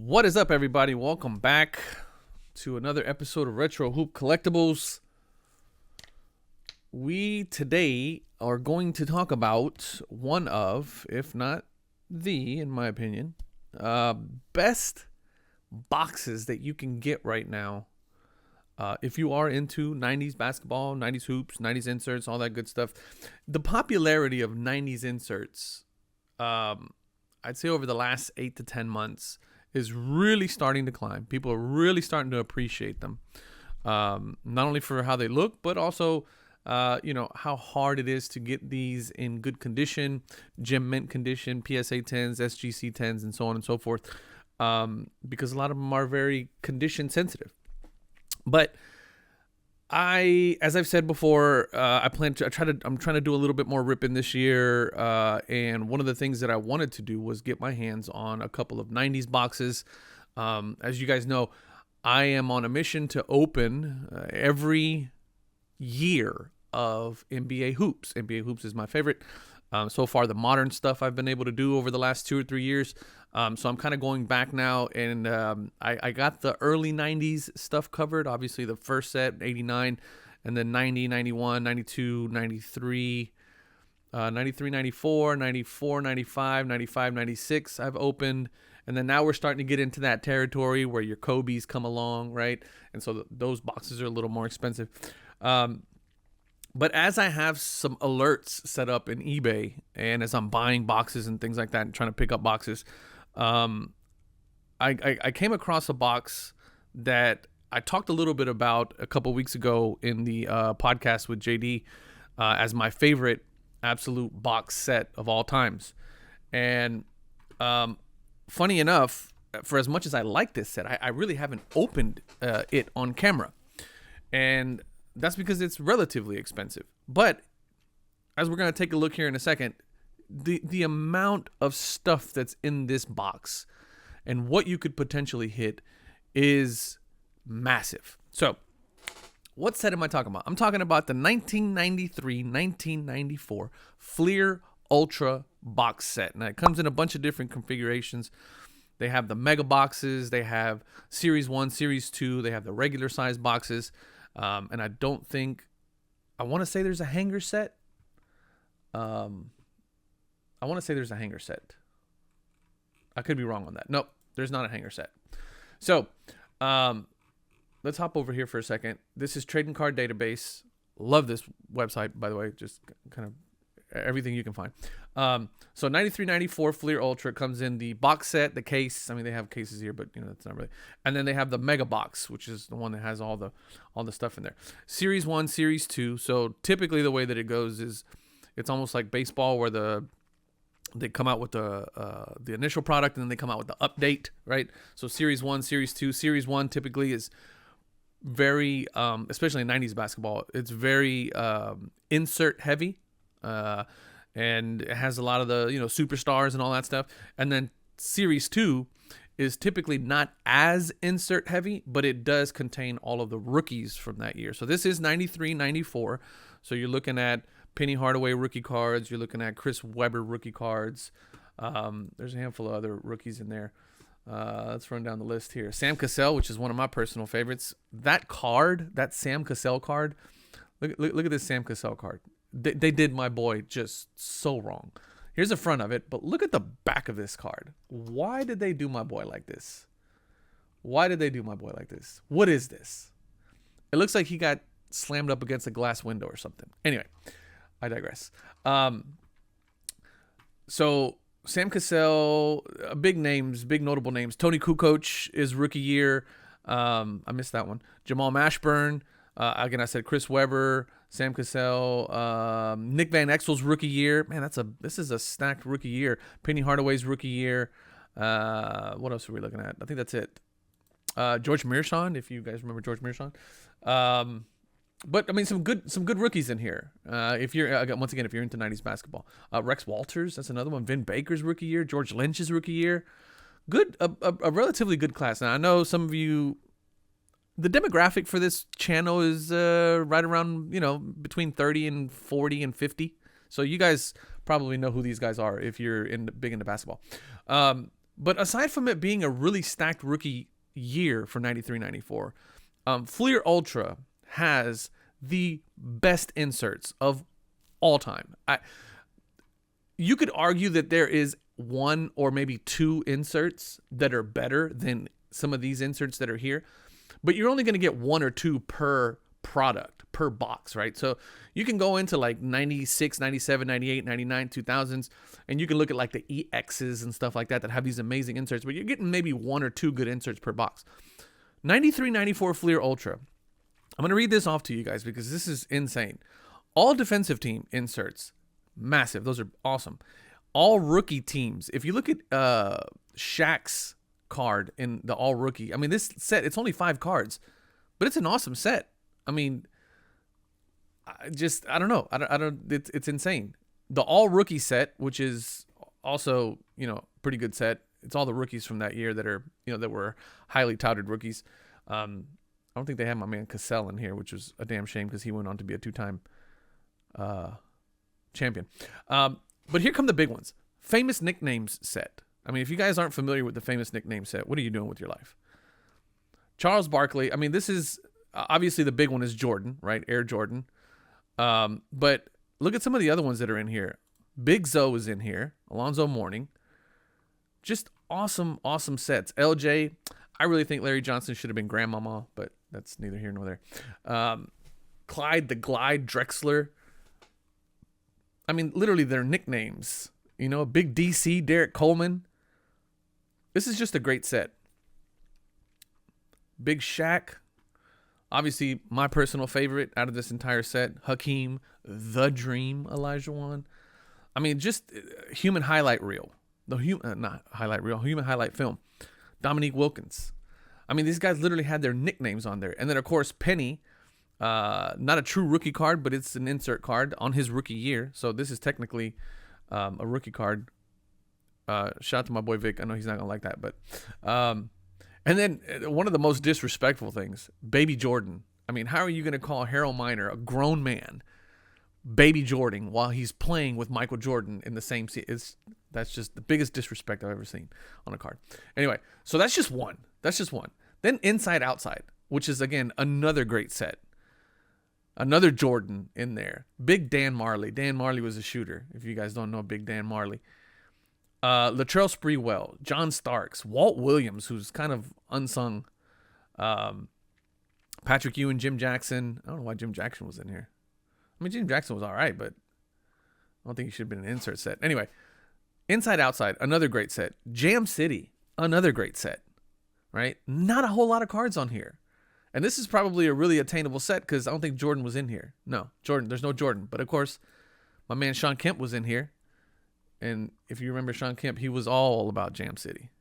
What is up, everybody? Welcome back to another episode of Retro Hoop Collectibles. We today are going to talk about one of, if not the, in my opinion, best boxes that you can get right now. If you are into 90s basketball, 90s hoops, 90s inserts, all that good stuff. The popularity of 90s inserts, I'd say over the last 8 to 10 months, is really starting to climb. People are really starting to appreciate them. Not only for how they look, but also, how hard it is to get these in good condition, gem mint condition, PSA 10s, SGC 10s, and so on and so forth. Because a lot of them are very condition sensitive. But as I've said before, I'm trying to do a little bit more ripping this year. And one of the things that I wanted to do was get my hands on a couple of 90s boxes. As you guys know, I am on a mission to open every year of NBA hoops. NBA hoops is my favorite. So far, the modern stuff I've been able to do over the last 2 or 3 years. So I'm kind of going back now, and I got the early 90s stuff covered. Obviously, the first set, 89, and then 90, 91, 92, 93, 93, 94, 94, 95, 95, 96 I've opened. And then now we're starting to get into that territory where your Kobe's come along, right? And so those boxes are a little more expensive. But as I have some alerts set up in eBay, and as I'm buying boxes and things like that and trying to pick up boxes, I came across a box that I talked a little bit about a couple weeks ago in the podcast with JD as my favorite absolute box set of all times. And funny enough, for as much as I like this set, I really haven't opened it on camera. And that's because it's relatively expensive. But as we're going to take a look here in a second, the amount of stuff that's in this box and what you could potentially hit is massive. So what set am I talking about? I'm talking about the 1993-1994 Fleer Ultra box set. Now, it comes in a bunch of different configurations. They have the mega boxes. They have Series 1, Series 2. They have the regular size boxes. And I want to say there's a hanger set. I want to say there's a hanger set. I could be wrong on that. Nope, there's not a hanger set. So, let's hop over here for a second. This is Trading Card Database. Love this website, by the way. Just kind of everything you can find. So 93-94 Fleer Ultra comes in the box set, the case. I mean, they have cases here, but that's not really. And then they have the mega box, which is the one that has all the stuff in there. Series 1, Series 2. So typically the way that it goes is it's almost like baseball, where they come out with the initial product and then they come out with the update, right? So Series 1, Series 2. Series 1 typically is very, especially in 90s basketball, it's very insert heavy. And it has a lot of the superstars and all that stuff. And then Series 2 is typically not as insert heavy, but it does contain all of the rookies from that year. So this is 93-94. So you're looking at Penny Hardaway rookie cards. You're looking at Chris Webber rookie cards. There's a handful of other rookies in there. Let's run down the list here. Sam Cassell, which is one of my personal favorites. That card, that Sam Cassell card. Look at this Sam Cassell card. They did my boy just so wrong. Here's the front of it, but look at the back of this card. Why did they do my boy like this? What is this? It looks like he got slammed up against a glass window or something. Anyway, I digress. So Sam Cassell, big notable names. Tony Kukoc is rookie year. I missed that one. Jamal Mashburn. Again, I said Chris Webber, Sam Cassell, Nick Van Exel's rookie year. Man, this is a stacked rookie year. Penny Hardaway's rookie year. What else are we looking at? I think that's it. George Mearshon, if you guys remember George Mearshon. But I mean, some good rookies in here. If you're into 90s basketball, Rex Walters, that's another one. Vin Baker's rookie year. George Lynch's rookie year. Good, a relatively good class. Now I know some of you. The demographic for this channel is right around, between 30 and 40 and 50. So you guys probably know who these guys are if you're big into basketball. But aside from it being a really stacked rookie year for 93-94, Fleer Ultra has the best inserts of all time. You could argue that there is one or maybe two inserts that are better than some of these inserts that are here, but you're only going to get one or two per product, per box, right? So you can go into like 96, 97, 98, 99, 2000s, and you can look at like the EXs and stuff like that have these amazing inserts, but you're getting maybe one or two good inserts per box. 93-94 Fleer Ultra. I'm going to read this off to you guys because this is insane. All defensive team inserts, massive. Those are awesome. All rookie teams. If you look at CHecc's card in the all rookie, I mean, this set, it's only 5 cards, but it's an awesome set. I mean, I don't know. It's insane. The all rookie set, which is also, pretty good set. It's all the rookies from that year that are, that were highly touted rookies. I don't think they have my man Cassell in here, which was a damn shame because he went on to be a 2-time champion. But here come the big ones. Famous nicknames set. I mean, if you guys aren't familiar with the famous nickname set, what are you doing with your life? Charles Barkley. I mean, this is obviously the big one is Jordan, right? Air Jordan. But look at some of the other ones that are in here. Big Zoe is in here. Alonzo Mourning. Just awesome, awesome sets. LJ. I really think Larry Johnson should have been Grandmama, but that's neither here nor there. Clyde the Glide Drexler. I mean, literally their nicknames. Big DC, Derek Coleman. This is just a great set. Big Shaq. Obviously, my personal favorite out of this entire set. Hakeem, The Dream, Olajuwon. I mean, just human highlight reel. Not highlight reel, human highlight film. Dominique Wilkins. I mean, these guys literally had their nicknames on there. And then, of course, Penny. Not a true rookie card, but it's an insert card on his rookie year. So this is technically a rookie card. Shout out to my boy Vic. I know he's not going to like that. But and then one of the most disrespectful things, Baby Jordan. I mean, how are you going to call Harold Miner, a grown man, Baby Jordan, while he's playing with Michael Jordan in the same season? That's just the biggest disrespect I've ever seen on a card. Anyway, so that's just one. Then Inside Outside, which is, again, another great set. Another Jordan in there. Big Dan Marley. Dan Marley was a shooter, if you guys don't know Big Dan Marley. Latrell Sprewell. John Starks. Walt Williams, who's kind of unsung. Patrick Ewing. Jim Jackson. I don't know why Jim Jackson was in here. I mean, Jim Jackson was all right, but I don't think he should have been an insert set. Anyway, Inside Outside. Another great set. Jam City. Another great set. Right? Not a whole lot of cards on here. And this is probably a really attainable set because I don't think Jordan was in here. No, there's no Jordan. But, of course, my man Sean Kemp was in here. And if you remember Sean Kemp, he was all about Jam City.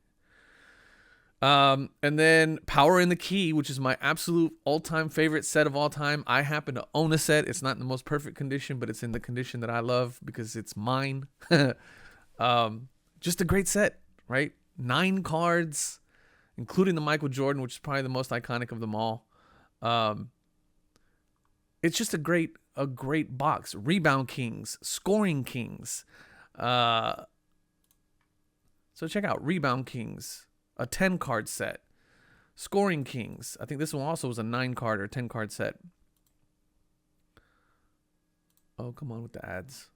And then Power in the Key, which is my absolute all-time favorite set of all time. I happen to own a set. It's not in the most perfect condition, but it's in the condition that I love because it's mine. Just a great set, right? 9 cards. Including the Michael Jordan, which is probably the most iconic of them all. It's just a great box. Rebound Kings, Scoring Kings. So check out Rebound Kings, a 10-card set. Scoring Kings. I think this one also was a 9-card or 10-card set. Oh, come on with the ads.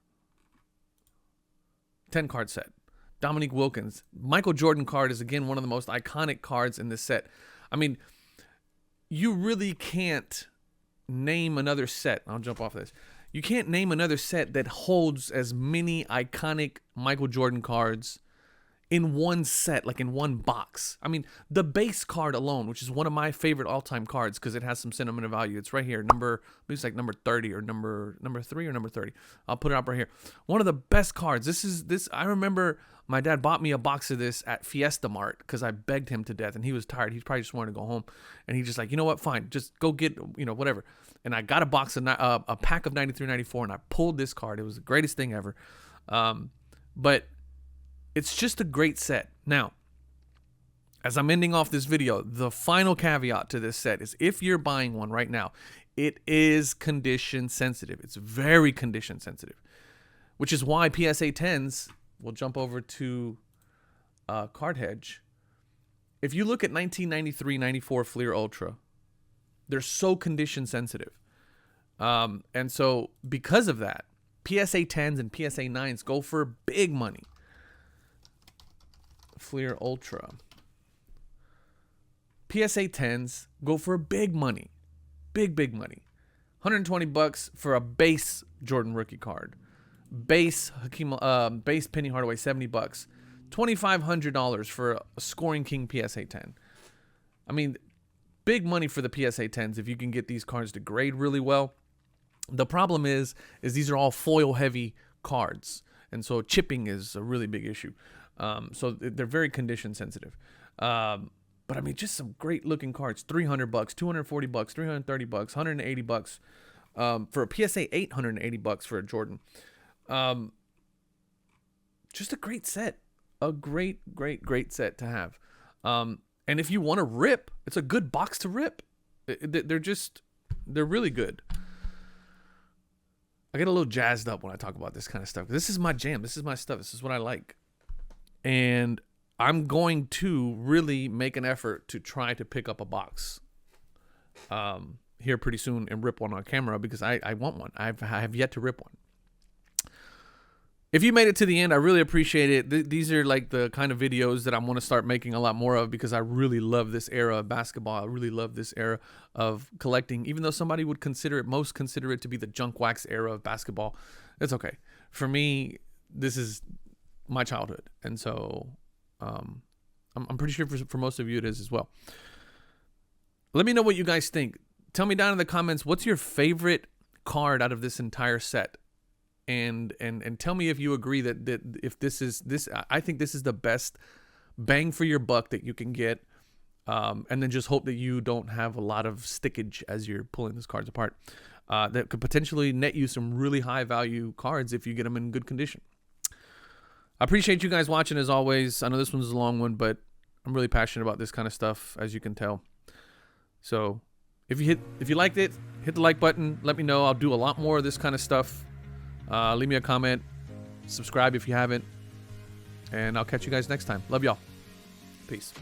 10-card set. Dominique Wilkins. Michael Jordan card is, again, one of the most iconic cards in this set. I mean, you really can't name another set. I'll jump off this. You can't name another set that holds as many iconic Michael Jordan cards in one set, like in one box. I mean, the base card alone, which is one of my favorite all-time cards because it has some sentimental value. It's right here, it's like number 30 or number 3 or number 30. I'll put it up right here. One of the best cards. I remember my dad bought me a box of this at Fiesta Mart because I begged him to death, and he was tired. He probably just wanted to go home, and he just like, you know what, fine, just go get, whatever. And I got a box of a pack of 93-94, and I pulled this card. It was the greatest thing ever. But it's just a great set. Now, as I'm ending off this video, the final caveat to this set is if you're buying one right now, it is condition sensitive. It's very condition sensitive, which is why PSA 10s, we'll jump over to card hedge. If you look at 1993-94 Fleer Ultra, they're so condition sensitive. And so because of that, PSA 10s and PSA 9s go for big money. Fleer Ultra. PSA 10s go for big money. Big money. $120 for a base Jordan rookie card. Base base Penny Hardaway, $70. $2,500 for a Scoring King PSA 10. I mean, big money for the PSA 10s if you can get these cards to grade really well. The problem is these are all foil heavy cards, and so chipping is a really big issue. So they're very condition sensitive. But I mean, just some great looking cards. $300, $240, $330, $180 for a PSA 8, $180 for a Jordan. Just a great set. A great set to have. And if you want to rip, it's a good box to rip. They're really good. I get a little jazzed up when I talk about this kind of stuff. This is my jam. This is my stuff. This is what I like. And I'm going to really make an effort to try to pick up a box here pretty soon and rip one on camera, because I want one. I have yet to rip one. If you made it to the end, I really appreciate it. These are like the kind of videos that I want to start making a lot more of, because I really love this era of basketball. I really love this era of collecting, even though somebody would consider it to be the junk wax era of basketball. It's okay. For me, this is my childhood. And so I'm pretty sure for most of you it is as well. Let me know what you guys think. Tell me down in the comments, what's your favorite card out of this entire set? And tell me if you agree that if I think this is the best bang for your buck that you can get, and then just hope that you don't have a lot of stickage as you're pulling these cards apart. That could potentially net you some really high value cards if you get them in good condition. I appreciate you guys watching as always. I know this one's a long one, but I'm really passionate about this kind of stuff, as you can tell. So if you liked it, hit the like button. Let me know. I'll do a lot more of this kind of stuff. Leave me a comment, subscribe if you haven't, and I'll catch you guys next time. Love y'all. Peace.